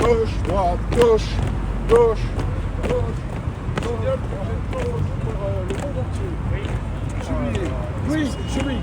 Gauche, droite, gauche, gauche, gauche. Le monde entier. Oui, celui.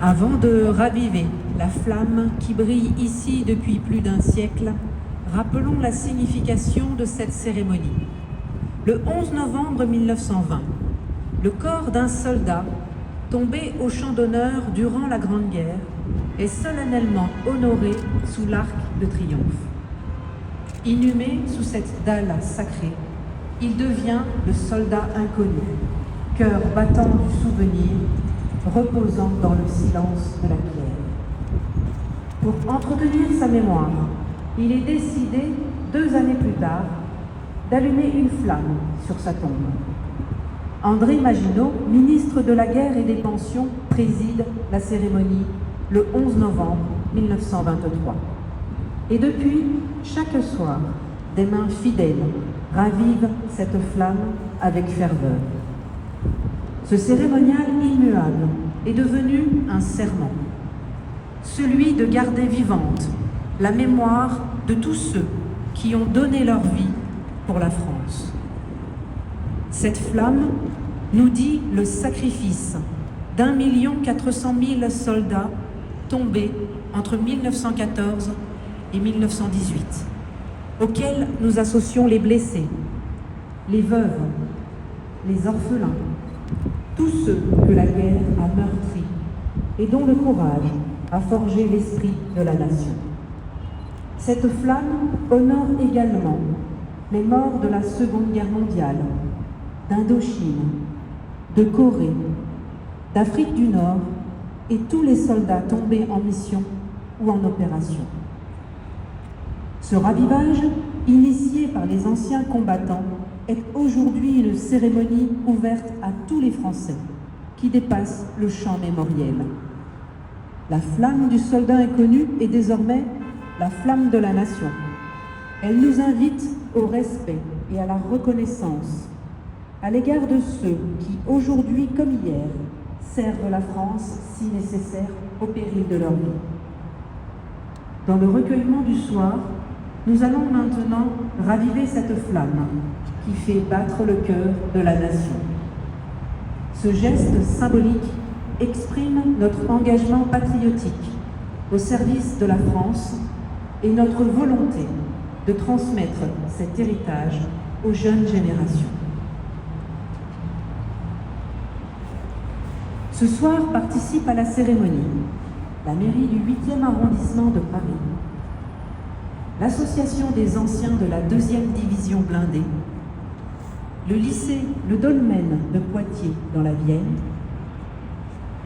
Avant de raviver la flamme qui brille ici depuis plus d'un siècle, rappelons la signification de cette cérémonie. Le 11 novembre 1920, le corps d'un soldat tombé au champ d'honneur durant la Grande Guerre est solennellement honoré sous l'Arc de Triomphe. Inhumé sous cette dalle sacrée, il devient le soldat inconnu, cœur battant du souvenir, reposant dans le silence de la pierre. Pour entretenir sa mémoire, il est décidé, 2 années plus tard, d'allumer une flamme sur sa tombe. André Maginot, ministre de la Guerre et des Pensions, préside la cérémonie le 11 novembre 1923. Et depuis, chaque soir, des mains fidèles ravivent cette flamme avec ferveur. Ce cérémonial immuable est devenu un serment, celui de garder vivante la mémoire de tous ceux qui ont donné leur vie pour la France. Cette flamme nous dit le sacrifice d'1 400 000 soldats tombés entre 1914 et 1918, auxquels nous associons les blessés, les veuves, les orphelins, tous ceux que la guerre a meurtris et dont le courage a forgé l'esprit de la nation. Cette flamme honore également les morts de la Seconde Guerre mondiale, d'Indochine, de Corée, d'Afrique du Nord et tous les soldats tombés en mission ou en opération. Ce ravivage, initié par les anciens combattants, est aujourd'hui une cérémonie ouverte à tous les Français qui dépasse le champ mémoriel. La flamme du soldat inconnu est désormais la flamme de la nation. Elle nous invite au respect et à la reconnaissance à l'égard de ceux qui, aujourd'hui comme hier, servent la France si nécessaire au péril de leur vie. Dans le recueillement du soir, nous allons maintenant raviver cette flamme qui fait battre le cœur de la nation. Ce geste symbolique exprime notre engagement patriotique au service de la France et notre volonté de transmettre cet héritage aux jeunes générations. Ce soir participe à la cérémonie la mairie du 8e arrondissement de Paris, l'association des anciens de la 2e division blindée, le lycée Le Dolmen de Poitiers dans la Vienne,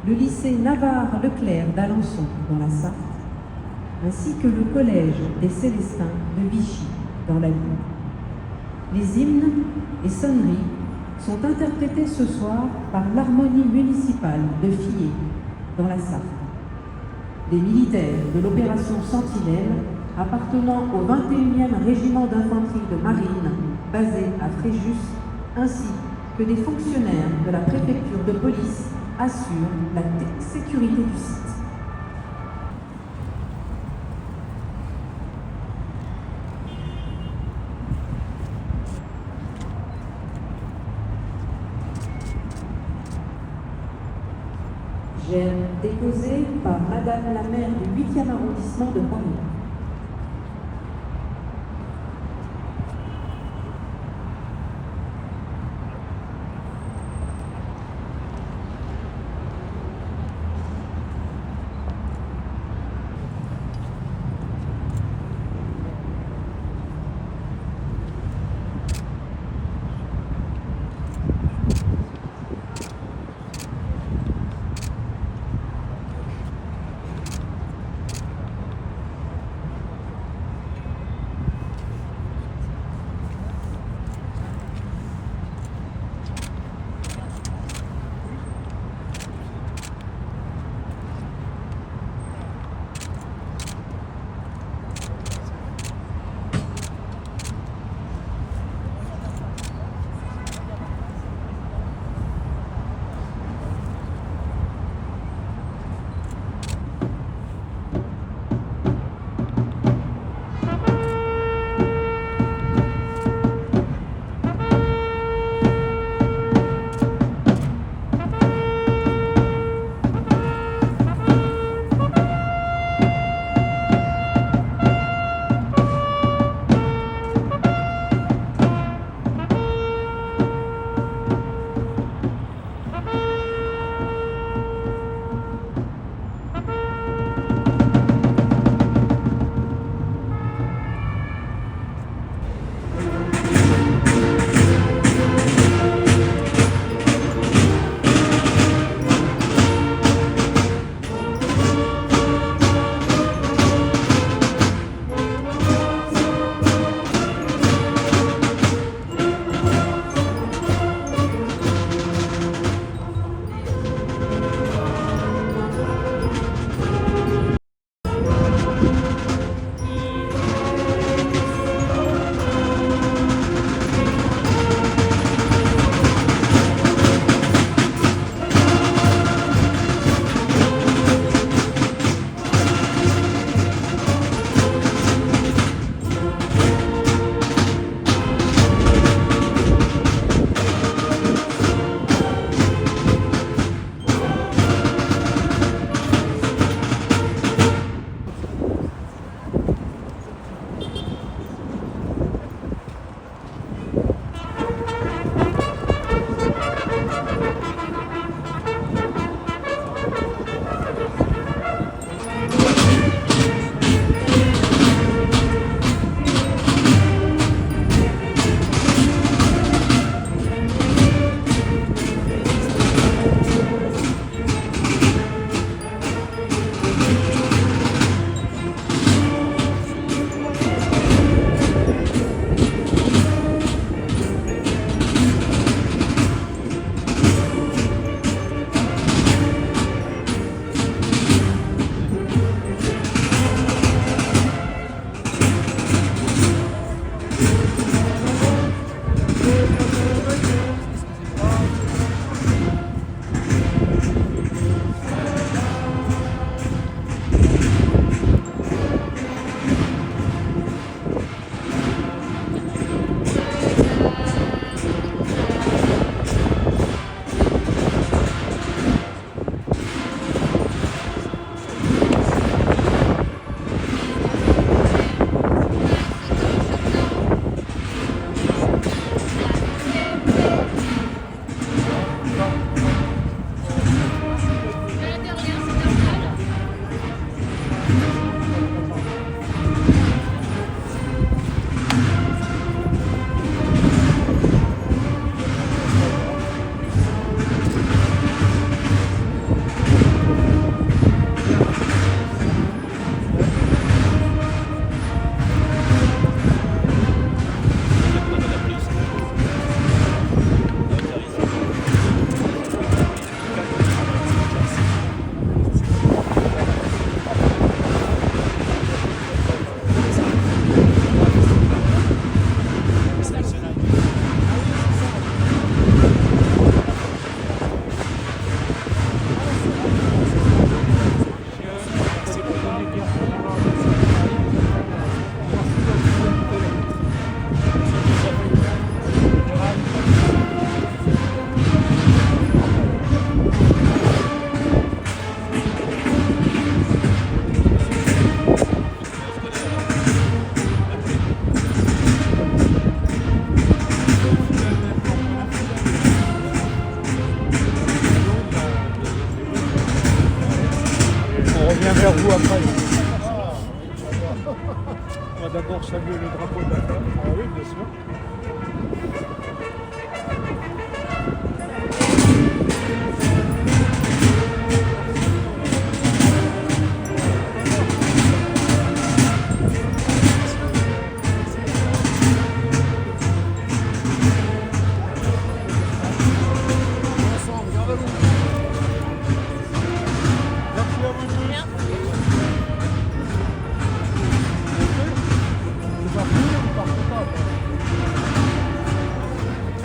le lycée Navarre-Leclerc d'Alençon dans la Sarthe, ainsi que le collège des Célestins de Vichy dans la Lune. Les hymnes et sonneries sont interprétés ce soir par l'harmonie municipale de Fillé dans la Sarthe. Des militaires de l'opération Sentinelle appartenant au 21e régiment d'infanterie de marine basé à Fréjus, ainsi que des fonctionnaires de la préfecture de police assurent la sécurité du site. Germe déposée par Madame la maire du 8e arrondissement de Paris.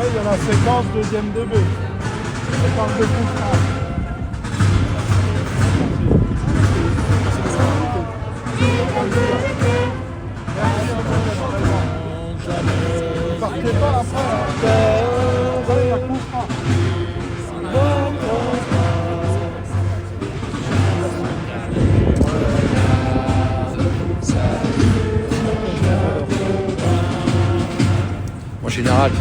Après, il y a la séquence deuxième DB. Séquence de coup franc. Ne partez pas après. Après, il y a coup franc. En général,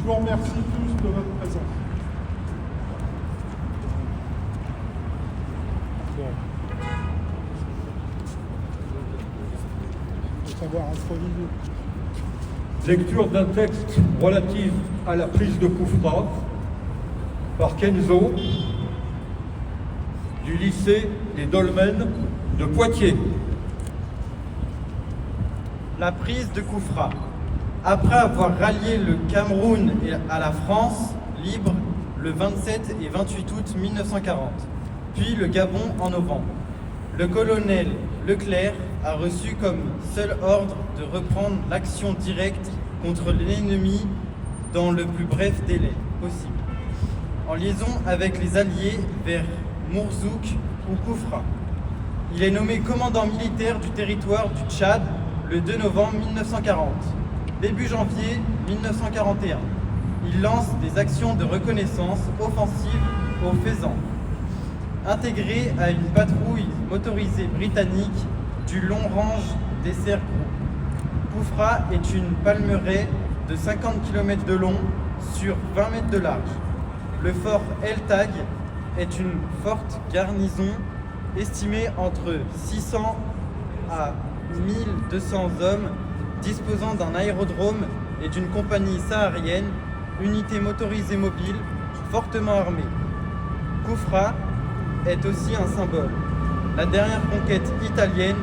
Je vous remercie tous de votre présence. Savoir improviser. Lecture d'un texte relatif à la prise de Koufra par Kenzo du lycée des Dolmens de Poitiers. La prise de Koufra. Après avoir rallié le Cameroun à la France libre le 27 et 28 août 1940, puis le Gabon en novembre, le colonel Leclerc a reçu comme seul ordre de reprendre l'action directe contre l'ennemi dans le plus bref délai possible, en liaison avec les Alliés vers Mourzouk ou Koufra. Il est nommé commandant militaire du territoire du Tchad le 2 novembre 1940. Début janvier 1941, il lance des actions de reconnaissance offensive au Faisan, intégré à une patrouille motorisée britannique du Long Range Dessert Group. Koufra est une palmeraie de 50 km de long sur 20 mètres de large. Le fort El Tag est une forte garnison estimée entre 600 à 1200 hommes, disposant d'un aérodrome et d'une compagnie saharienne, unité motorisée mobile, fortement armée. Koufra est aussi un symbole, la dernière conquête italienne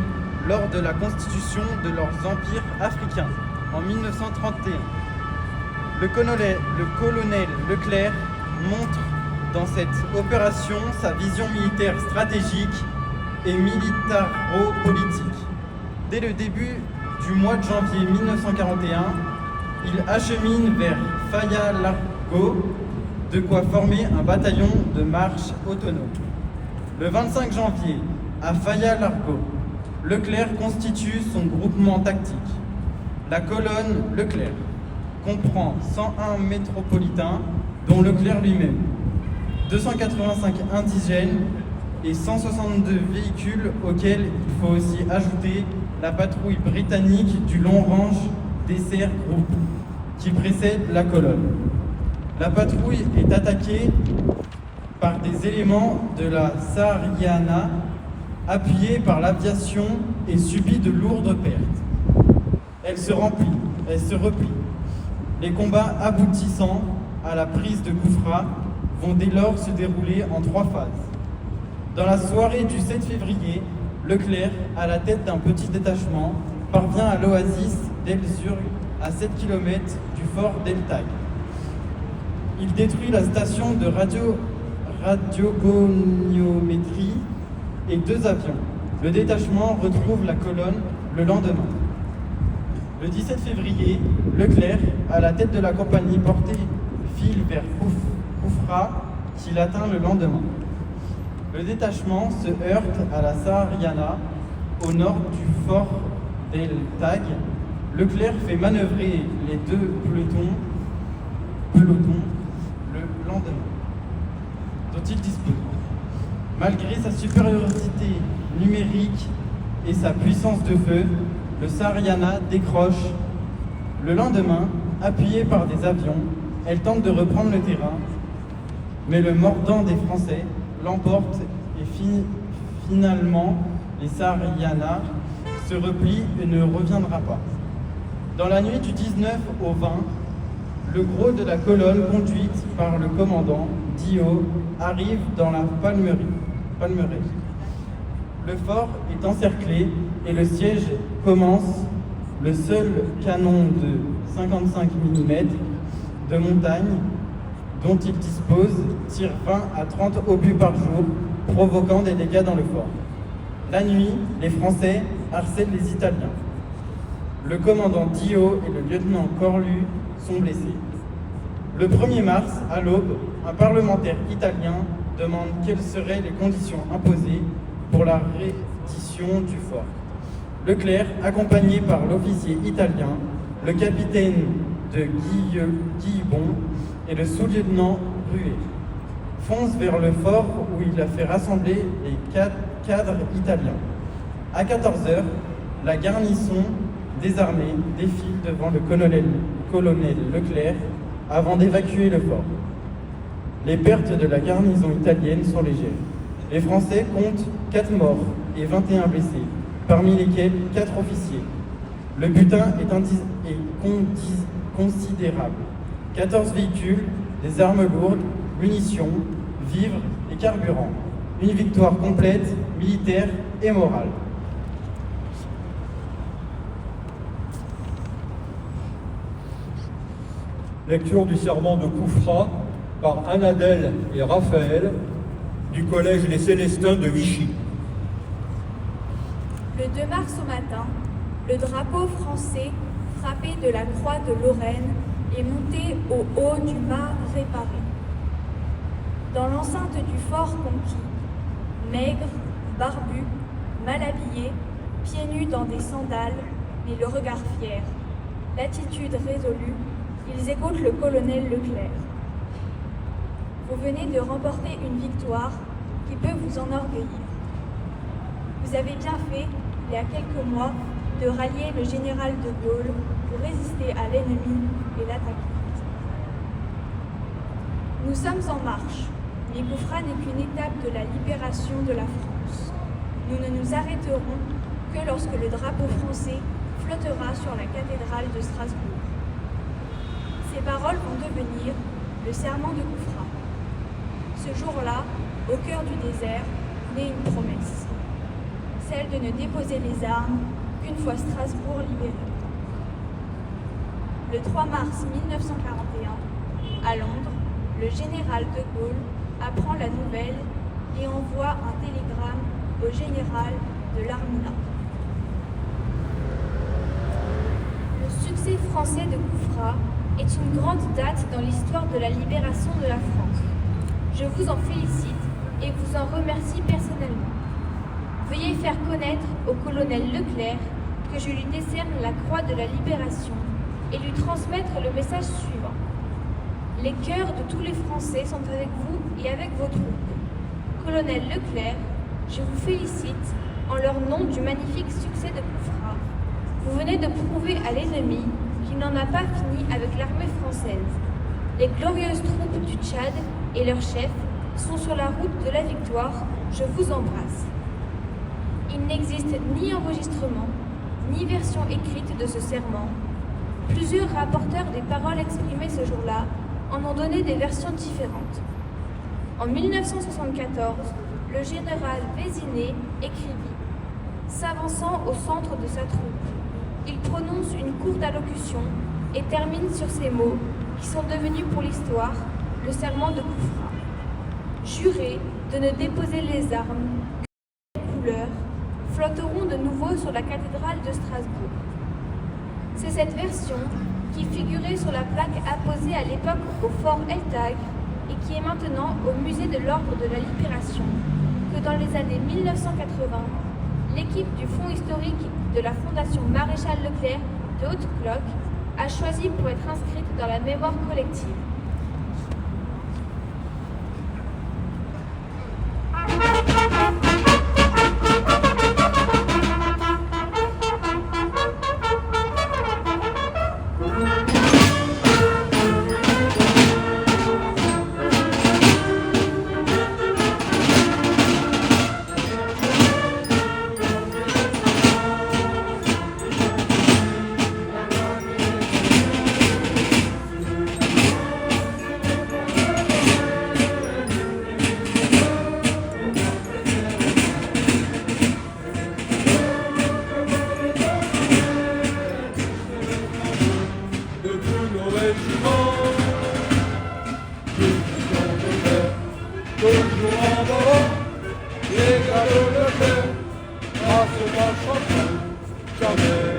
lors de la constitution de leurs empires africains en 1931. Le colonel Leclerc montre dans cette opération sa vision militaire stratégique et militaro-politique. Dès le début du mois de janvier 1941, il achemine vers Faya-Largo, de quoi former un bataillon de marche autonome. Le 25 janvier, à Faya-Largo, Leclerc constitue son groupement tactique. La colonne Leclerc comprend 101 métropolitains, dont Leclerc lui-même, 285 indigènes et 162 véhicules auxquels il faut aussi ajouter la patrouille britannique du Long Range Dessert Group qui précède la colonne. La patrouille est attaquée par des éléments de la Sahariana appuyés par l'aviation et subit de lourdes pertes. Elle se replie. Les combats aboutissant à la prise de Koufra vont dès lors se dérouler en 3 phases. Dans la soirée du 7 février, Leclerc, à la tête d'un petit détachement, parvient à l'oasis d'El Zurg, à 7 km du fort d'El Tag. Il détruit la station de radiogoniométrie et 2 avions. Le détachement retrouve la colonne le lendemain. Le 17 février, Leclerc, à la tête de la compagnie portée, file vers Koufra, qu'il atteint le lendemain. Le détachement se heurte à la Sahariana, au nord du fort d'El Tag. Leclerc fait manœuvrer les 2 pelotons le lendemain, dont il dispose. Malgré sa supériorité numérique et sa puissance de feu, le Sahariana décroche. Le lendemain, appuyé par des avions, elle tente de reprendre le terrain, mais le mordant des Français l'emporte et finalement, les Sahariana se replient et ne reviendra pas. Dans la nuit du 19 au 20, le gros de la colonne conduite par le commandant Dio arrive dans la Palmeraie. Le fort est encerclé et le siège commence. Le seul canon de 55 mm de montagne dont il dispose tire 20 à 30 obus par jour, provoquant des dégâts dans le fort. La nuit, les Français harcèlent les Italiens. Le commandant Dio et le lieutenant Corlu sont blessés. Le 1er mars, à l'aube, un parlementaire italien demande quelles seraient les conditions imposées pour la reddition du fort. Leclerc, accompagné par l'officier italien, le capitaine de Guillebon et le sous-lieutenant Ruet, fonce vers le fort où il a fait rassembler les cadres italiens. À 14h, la garnison désarmée défile devant le colonel Leclerc avant d'évacuer le fort. Les pertes de la garnison italienne sont légères. Les Français comptent 4 morts et 21 blessés, parmi lesquels 4 officiers. Le butin est considérable. 14 véhicules, des armes lourdes, munitions, vivres et carburant. Une victoire complète, militaire et morale. Lecture du serment de Koufra par Annadèle et Raphaël du collège Les Célestins de Vichy. Le 2 mars au matin, le drapeau français, frappé de la croix de Lorraine, est monté au haut du mât réparé. Dans l'enceinte du fort conquis, maigres, barbus, mal habillés, pieds nus dans des sandales, mais le regard fier, l'attitude résolue, ils écoutent le colonel Leclerc. Vous venez de remporter une victoire qui peut vous enorgueillir. Vous avez bien fait, il y a quelques mois, de rallier le général de Gaulle pour résister à l'ennemi et l'attaquer. Nous sommes en marche, mais Koufra n'est qu'une étape de la libération de la France. Nous ne nous arrêterons que lorsque le drapeau français flottera sur la cathédrale de Strasbourg. Ces paroles vont devenir le serment de Koufra. Ce jour-là, au cœur du désert, naît une promesse, celle de ne déposer les armes qu'une fois Strasbourg libérée. Le 3 mars 1941, à Londres, le général de Gaulle apprend la nouvelle et envoie un télégramme au général de l'Armina. Le succès français de Koufra est une grande date dans l'histoire de la libération de la France. Je vous en félicite et vous en remercie personnellement. Veuillez faire connaître au colonel Leclerc que je lui décerne la croix de la libération et lui transmettre le message suivant. Les cœurs de tous les Français sont avec vous et avec vos troupes. Colonel Leclerc, je vous félicite en leur nom du magnifique succès de Koufra. Vous venez de prouver à l'ennemi qu'il n'en a pas fini avec l'armée française. Les glorieuses troupes du Tchad et leurs chefs sont sur la route de la victoire. Je vous embrasse. Il n'existe ni enregistrement, ni version écrite de ce serment. Plusieurs rapporteurs des paroles exprimées ce jour-là en ont donné des versions différentes. En 1974, le général Vézinet écrivit, s'avançant au centre de sa troupe. Il prononce une courte allocution et termine sur ces mots qui sont devenus pour l'histoire le serment de Koufra. Jurez de ne déposer les armes que les couleurs flotteront de nouveau sur la cathédrale de Strasbourg. C'est cette version qui figurait sur la plaque apposée à l'époque au fort El Tagre et qui est maintenant au musée de l'Ordre de la Libération que dans les années 1980, l'équipe du Fonds historique de la Fondation Maréchal Leclerc de Haute-Cloque a choisi pour être inscrite dans la mémoire collective. Toujours en avant, les galops de paix, grâce à chanson, jamais.